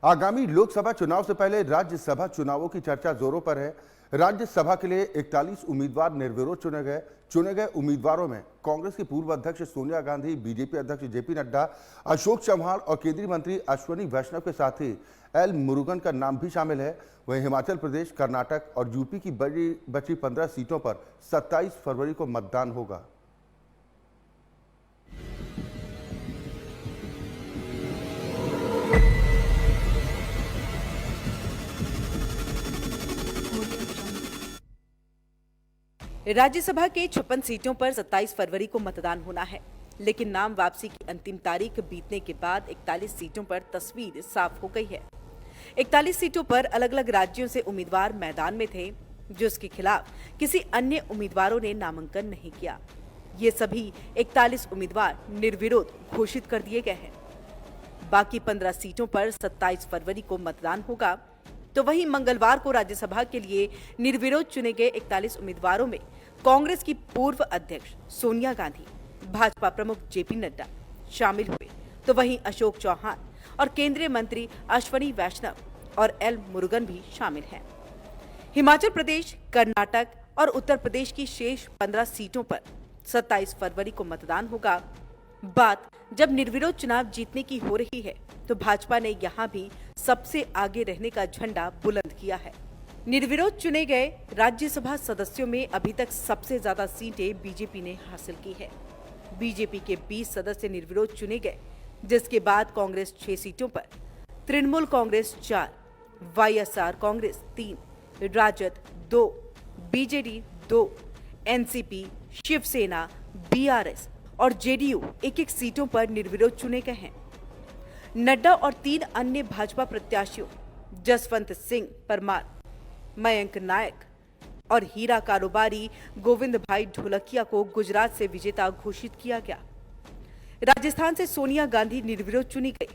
आगामी लोकसभा चुनाव से पहले राज्यसभा चुनावों की चर्चा जोरों पर है। राज्यसभा के लिए 41 उम्मीदवार निर्विरोध चुने गए उम्मीदवारों में कांग्रेस की पूर्व अध्यक्ष सोनिया गांधी, बीजेपी अध्यक्ष जेपी नड्डा, अशोक चव्हाण और केंद्रीय मंत्री अश्विनी वैष्णव के साथ ही एल मुरुगन का नाम भी शामिल है। वहीं हिमाचल प्रदेश, कर्नाटक और यूपी की बची 15 सीटों पर 27 फरवरी को मतदान होगा। राज्यसभा के 56 सीटों पर 27 फरवरी को मतदान होना है, लेकिन नाम वापसी की अंतिम तारीख बीतने के बाद 41 सीटों पर तस्वीर साफ हो गई है। 41 सीटों पर अलग अलग राज्यों से उम्मीदवार मैदान में थे, जिसके खिलाफ किसी अन्य उम्मीदवारों ने नामांकन नहीं किया। ये सभी 41 उम्मीदवार निर्विरोध घोषित कर दिए गए हैं। बाकी 15 सीटों पर 27 फरवरी को मतदान होगा। तो वहीं मंगलवार को राज्यसभा के लिए निर्विरोध चुने गए 41 उम्मीदवारों में कांग्रेस की पूर्व अध्यक्ष सोनिया गांधी, भाजपा प्रमुख जेपी नड्डा शामिल हुए। तो वहीं अशोक चौहान और केंद्रीय मंत्री अश्विनी वैष्णव और एल मुरुगन भी शामिल हैं। हिमाचल प्रदेश, कर्नाटक और उत्तर प्रदेश की शेष 15 सीटों पर 27 फरवरी को मतदान होगा। बात जब निर्विरोध चुनाव जीतने की हो रही है, तो भाजपा ने यहां भी सबसे आगे रहने का झंडा बुलंद किया है। निर्विरोध चुने गए राज्यसभा सदस्यों में अभी तक सबसे ज्यादा सीटें बीजेपी ने हासिल की है। बीजेपी के 20 सदस्य निर्विरोध चुने गए, जिसके बाद कांग्रेस 6 सीटों पर, Trinamool Congress 4, YSR Congress 3, Rajad 2, BJD 2, NCP, Shiv Sena, BRS और जेडीयू एक सीटों पर निर्विरोध चुने गए हैं। नड्डा और 3 अन्य भाजपा प्रत्याशियों जसवंत सिंह परमार, मयंक नायक और हीरा कारोबारी गोविंद भाई ढोलकिया को गुजरात से विजेता घोषित किया गया। राजस्थान से सोनिया गांधी निर्विरोध चुनी गई।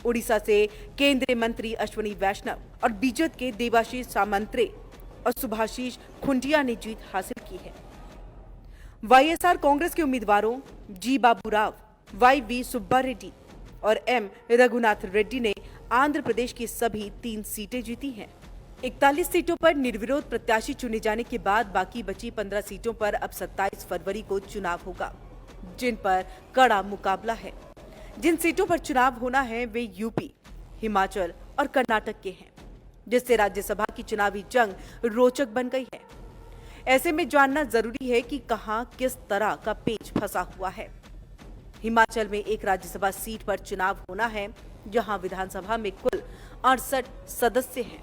उड़ीसा से केंद्रीय मंत्री अश्विनी वैष्णव और बीजेपी के देवाशीष सामंतरे और सुभाशीष खुंटिया ने जीत हासिल की है। वाईएसआर कांग्रेस के उम्मीदवारों जी बाबूराव, वाई सुब्बा रेड्डी और एम रघुनाथ रेड्डी ने आंध्र प्रदेश की सभी 3 सीटें जीती हैं। 41 सीटों पर निर्विरोध प्रत्याशी चुने जाने के बाद बाकी बची 15 सीटों पर अब 27 फरवरी को चुनाव होगा, जिन पर कड़ा मुकाबला है। जिन सीटों पर चुनाव होना है वे यूपी, हिमाचल और कर्नाटक के हैं, जिससे राज्यसभा की चुनावी जंग रोचक बन गई है। ऐसे में जानना जरूरी है कि कहां किस तरह का पेच फंसा हुआ है। हिमाचल में एक राज्यसभा सीट पर चुनाव होना है, जहां विधानसभा में कुल 68 सदस्य हैं,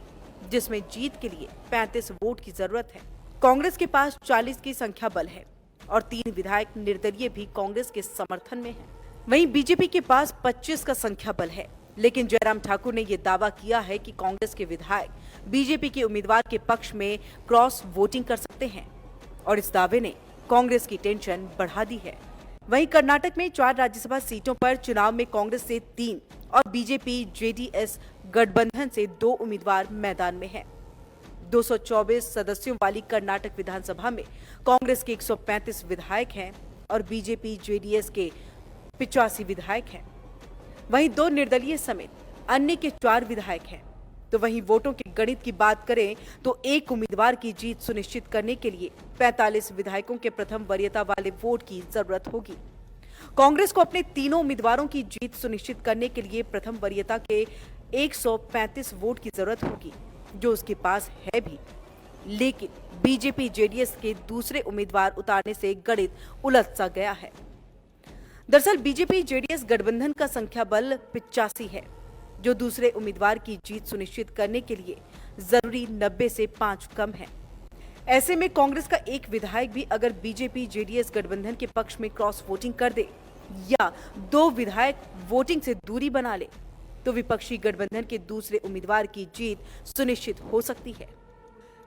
जिसमें जीत के लिए 35 वोट की जरूरत है। कांग्रेस के पास 40 की संख्या बल है और 3 विधायक निर्दलीय भी कांग्रेस के समर्थन में हैं। वहीं बीजेपी के पास 25 का संख्या बल है, लेकिन जयराम ठाकुर ने यह दावा किया है कि कांग्रेस के विधायक बीजेपी के उम्मीदवार के पक्ष में क्रॉस वोटिंग कर सकते हैं और इस दावे ने कांग्रेस की टेंशन बढ़ा दी है। वहीं कर्नाटक में 4 राज्यसभा सीटों पर चुनाव में कांग्रेस से 3 और बीजेपी जेडीएस गठबंधन से 2 उम्मीदवार मैदान में हैं। 224 सदस्यों वाली कर्नाटक विधानसभा में कांग्रेस के 135 विधायक हैं और बीजेपी जेडीएस के 85 विधायक हैं। वहीं 2 निर्दलीय समेत अन्य के 4 विधायक हैं। तो वहीं वोटों के गणित की बात करें तो एक उम्मीदवार की जीत सुनिश्चित करने के लिए 45 विधायकों के प्रथम वरीयता वाले वोट की जरूरत होगी। कांग्रेस को अपने तीनों उम्मीदवारों की जीत सुनिश्चित करने के लिए प्रथम वरीयता के 135 वोट की जरूरत होगी, जो उसके पास है भी। लेकिन बीजेपी जेडीएस के दूसरे उम्मीदवार उतारने से गणित उलझ सा गया है। दरअसल बीजेपी जेडीएस गठबंधन का संख्या बल 85 है, जो दूसरे उम्मीदवार की जीत सुनिश्चित करने के लिए जरूरी 90 से 5 कम है। ऐसे में कांग्रेस का एक विधायक भी अगर बीजेपी जेडीएस गठबंधन के पक्ष में क्रॉस वोटिंग कर दे या 2 विधायक वोटिंग से दूरी बना ले, तो विपक्षी गठबंधन के दूसरे उम्मीदवार की जीत सुनिश्चित हो सकती है।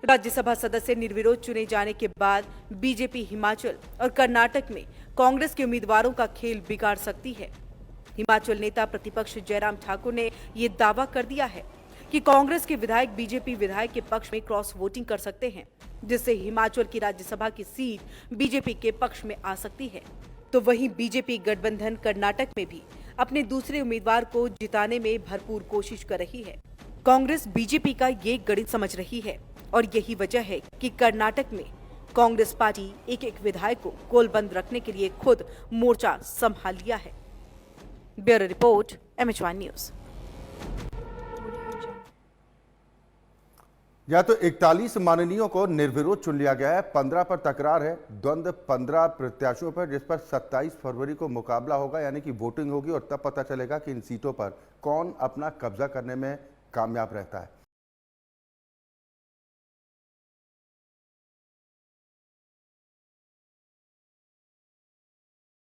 राज्यसभा सदस्य निर्विरोध चुने जाने के बाद बीजेपी हिमाचल और कर्नाटक में कांग्रेस के उम्मीदवारों का खेल बिगाड़ सकती है। हिमाचल नेता प्रतिपक्ष जयराम ठाकुर ने ये दावा कर दिया है कि कांग्रेस के विधायक बीजेपी विधायक के पक्ष में क्रॉस वोटिंग कर सकते हैं, जिससे हिमाचल की राज्यसभा की सीट बीजेपी के पक्ष में आ सकती है। तो वहीं बीजेपी गठबंधन कर्नाटक में भी अपने दूसरे उम्मीदवार को जिताने में भरपूर कोशिश कर रही है। कांग्रेस बीजेपी का ये गणित समझ रही है और यही वजह है कि कर्नाटक में कांग्रेस पार्टी एक एक विधायक को गोलबंद रखने के लिए खुद मोर्चा संभाल लिया है। Bureau report, MH1 news. या तो 41 माननीयों को निर्विरोध चुन लिया गया है, 15 पर तकरार है, द्वंद्व 15 प्रत्याशियों पर, जिस पर 27 फरवरी को मुकाबला होगा, यानी कि वोटिंग होगी और तब पता चलेगा कि इन सीटों पर कौन अपना कब्जा करने में कामयाब रहता है।